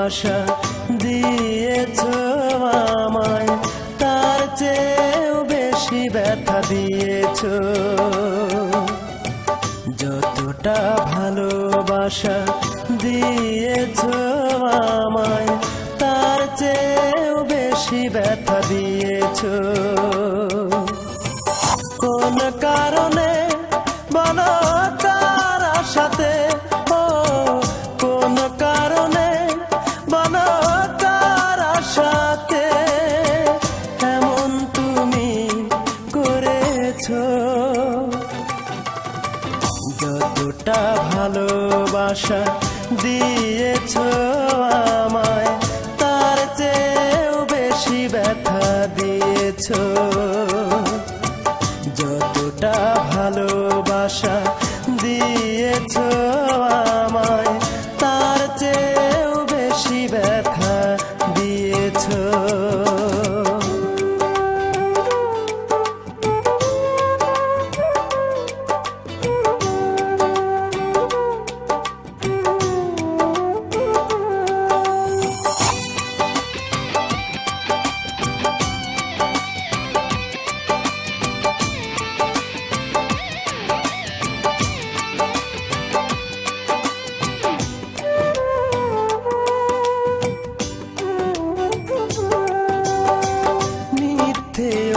ভালোবাসা দিয়েছো আমায়, তার চেয়েও বেশি ব্যথা দিয়েছো। যতটা ভালোবাসা দিয়েছো আমায়, তার চেয়েও বেশি ব্যথা দিয়েছো। কোন কারণে বলো কার আশাতে, ও কোন কারণে বলো কার আশাতে এমন তুমি করেছো। যতটা ভালোবাসা দিয়েছো আমায়, তার চেয়েও বেশি ব্যথা দিয়েছো। যতটা ভালোবাসা দিয়েছো আমায়, তার চেয়েও বেশি ব্যথা দিয়েছো।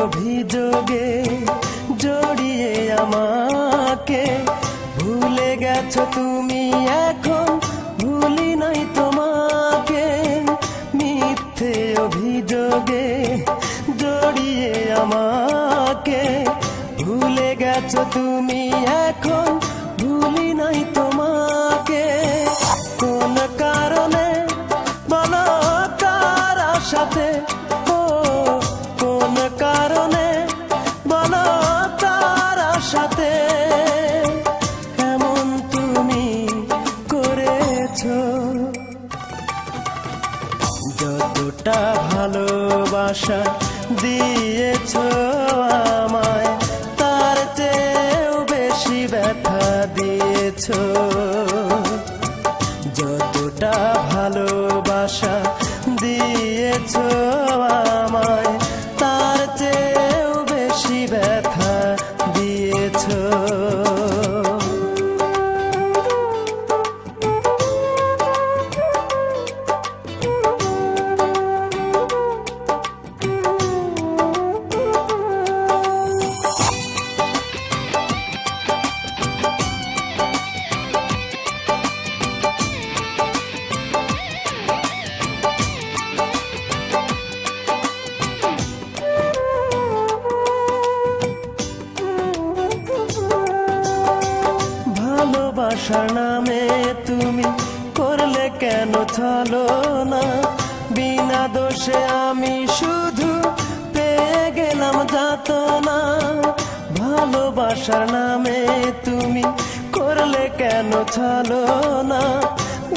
অভিযোগে জড়িয়ে আমাকে ভুলে গেছো তুমি, এখন ভুলি নাই তোমাকে। মিথ্যে অভিযোগে জড়িয়ে আমাকে ভুলে গেছো তুমি, এখন ভুলি নাই তোমাকে। কোন কারণে বলো কার আশাতে, কোন কারণে বলো তার আশাতে এমন তুমি করেছো। যতটা ভালোবাসা দিয়েছো আমায়, তার চেয়েও বেশি ব্যথা দিয়েছো। যতটা ভালোবাসা দিয়েছো আমায়, তার চেয়েও বেশি ব্যথা দিয়েছো। ভালোবাসার নামে তুমি করলে কেন ছলনা, বিনা দোষে আমি শুধু পেয়ে গেলাম যাতনা। ভালোবাসার নামে তুমি করলে কেন ছলনা,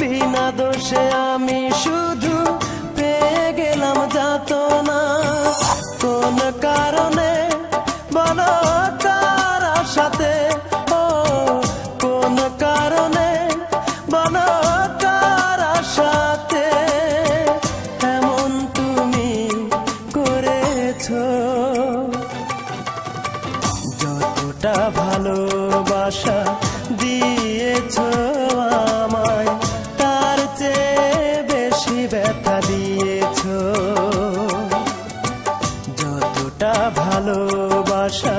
বিনা দোষে আমি শুধু পেয়ে গেলাম যাতনা। কোন কারণে বলো কার আশাতে, কোন কারণে বলো কার আশাতে এমন তুমি করেছো। যতটা ভালোবাসা দিয়েছো আমায়, তার চেয়ে বেশি ব্যথা দিয়েছো। যতটা ভালোবাসা